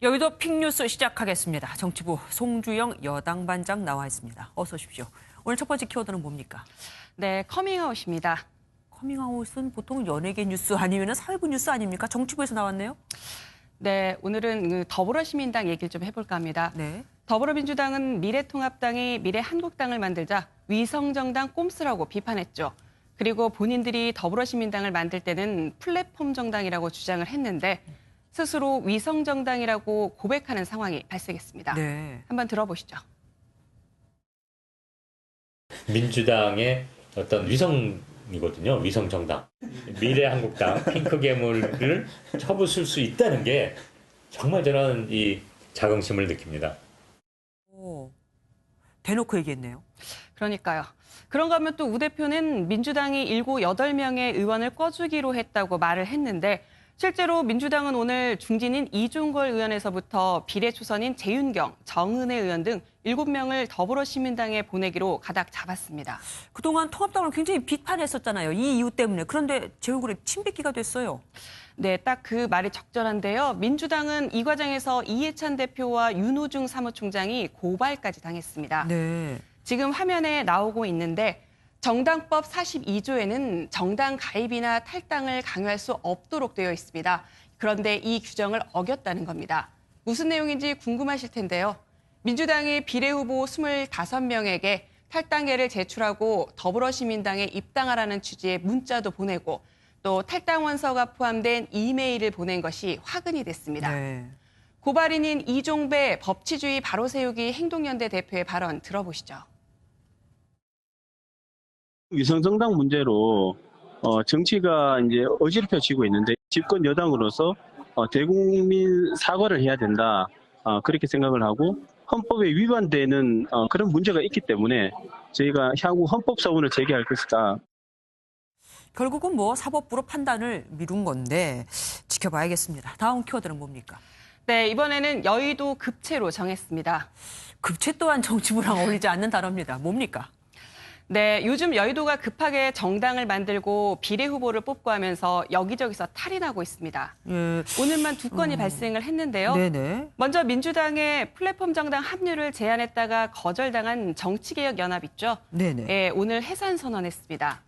여기도 픽뉴스 시작하겠습니다. 정치부 송주영 여당 반장 나와 있습니다. 어서 오십시오. 오늘 첫 번째 키워드는 뭡니까? 네, 커밍아웃입니다. 커밍아웃은 보통 연예계 뉴스 아니면 사회부 뉴스 아닙니까? 정치부에서 나왔네요. 네, 오늘은 더불어시민당 얘기를 좀 해볼까 합니다. 네. 더불어민주당은 미래통합당이 미래한국당을 만들자 위성정당 꼼수라고 비판했죠. 그리고 본인들이 더불어시민당을 만들 때는 플랫폼 정당이라고 주장을 했는데 스스로 위성정당이라고 고백하는 상황이 발생했습니다. 네. 한번 들어보시죠. 민주당의 어떤 위성이거든요. 위성정당. 미래한국당 핑크 괴물을 쳐부술 수 있다는 게 정말 저는 이 자긍심을 느낍니다. 오, 대놓고 얘기했네요. 그러니까요. 그런가 하면 또 우 대표는 민주당이 7, 8명의 의원을 꺼주기로 했다고 말을 했는데 실제로 민주당은 오늘 중진인 이종걸 의원에서부터 비례초선인 재윤경, 정은혜 의원 등 7명을 더불어시민당에 보내기로 가닥 잡았습니다. 그동안 통합당을 굉장히 비판했었잖아요. 이 이유 때문에. 그런데 제 얼굴에 침 뱉기가 됐어요. 네, 딱 그 말이 적절한데요. 민주당은 이 과정에서 이해찬 대표와 윤호중 사무총장이 고발까지 당했습니다. 네. 지금 화면에 나오고 있는데 정당법 42조에는 정당 가입이나 탈당을 강요할 수 없도록 되어 있습니다. 그런데 이 규정을 어겼다는 겁니다. 무슨 내용인지 궁금하실 텐데요. 민주당이 비례후보 25명에게 탈당계를 제출하고 더불어시민당에 입당하라는 취지의 문자도 보내고 또 탈당 원서가 포함된 이메일을 보낸 것이 화근이 됐습니다. 네. 고발인인 이종배 법치주의 바로세우기 행동연대 대표의 발언 들어보시죠. 위성정당 문제로 정치가 이제 어지럽혀지고 있는데 집권 여당으로서 대국민 사과를 해야 된다. 그렇게 생각을 하고 헌법에 위반되는 그런 문제가 있기 때문에 저희가 향후 헌법소원을 제기할 것이다. 결국은 뭐 사법부로 판단을 미룬 건데 지켜봐야겠습니다. 다음 키워드는 뭡니까? 네, 이번에는 여의도 급체로 정했습니다. 급체 또한 정치부랑 어울리지 않는 단어입니다. 뭡니까? 네, 요즘 여의도가 급하게 정당을 만들고 비례 후보를 뽑고 하면서 여기저기서 탈이 나고 있습니다. 예. 오늘만 2건이 발생을 했는데요. 네네. 먼저 민주당의 플랫폼 정당 합류를 제안했다가 거절당한 정치개혁연합 있죠. 네네. 예, 오늘 해산 선언했습니다.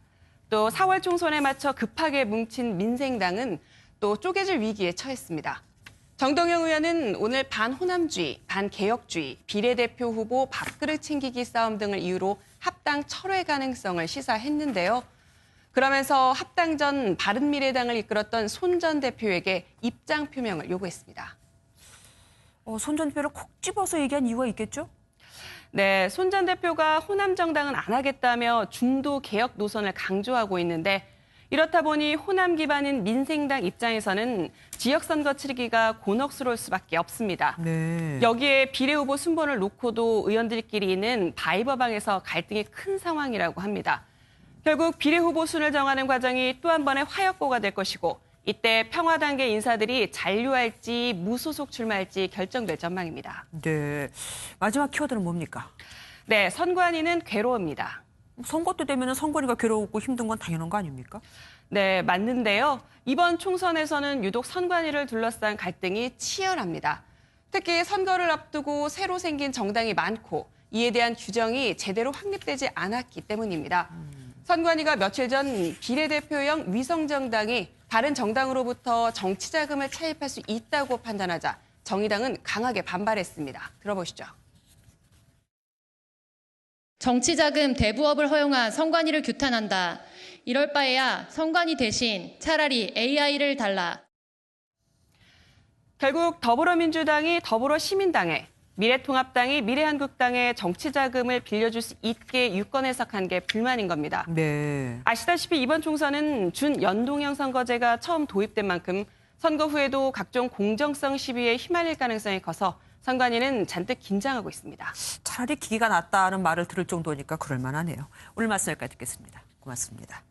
또 4월 총선에 맞춰 급하게 뭉친 민생당은 또 쪼개질 위기에 처했습니다. 정동영 의원은 오늘 반호남주의, 반개혁주의, 비례대표 후보 밥그릇 챙기기 싸움 등을 이유로 합당 철회 가능성을 시사했는데요. 그러면서 합당 전 바른미래당을 이끌었던 손 전 대표에게 입장 표명을 요구했습니다. 손 전 대표를 콕 집어서 얘기한 이유가 있겠죠? 네, 손 전 대표가 호남 정당은 안 하겠다며 중도 개혁 노선을 강조하고 있는데 이렇다 보니 호남 기반인 민생당 입장에서는 지역선거 치르기가 곤혹스러울 수밖에 없습니다. 네. 여기에 비례후보 순번을 놓고도 의원들끼리는 바이버방에서 갈등이 큰 상황이라고 합니다. 결국 비례후보 순을 정하는 과정이 또 한 번의 화약고가 될 것이고 이때 평화단계 인사들이 잔류할지 무소속 출마할지 결정될 전망입니다. 네. 마지막 키워드는 뭡니까? 네, 선관위는 괴로웁니다. 선거 때 되면 선관위가 괴롭고 힘든 건 당연한 거 아닙니까? 네, 맞는데요. 이번 총선에서는 유독 선관위를 둘러싼 갈등이 치열합니다. 특히 선거를 앞두고 새로 생긴 정당이 많고 이에 대한 규정이 제대로 확립되지 않았기 때문입니다. 선관위가 며칠 전 비례대표형 위성정당이 다른 정당으로부터 정치자금을 차입할 수 있다고 판단하자 정의당은 강하게 반발했습니다. 들어보시죠. 정치자금 대부업을 허용한 선관위를 규탄한다. 이럴 바에야 선관위 대신 차라리 AI를 달라. 결국 더불어민주당이 더불어시민당에, 미래통합당이 미래한국당에 정치자금을 빌려줄 수 있게 유권 해석한 게 불만인 겁니다. 네. 아시다시피 이번 총선은 준연동형 선거제가 처음 도입된 만큼 선거 후에도 각종 공정성 시비에 휘말릴 가능성이 커서 선관위는 잔뜩 긴장하고 있습니다. 차라리 기기가 낫다는 말을 들을 정도니까 그럴 만하네요. 오늘 말씀 여기까지 듣겠습니다. 고맙습니다.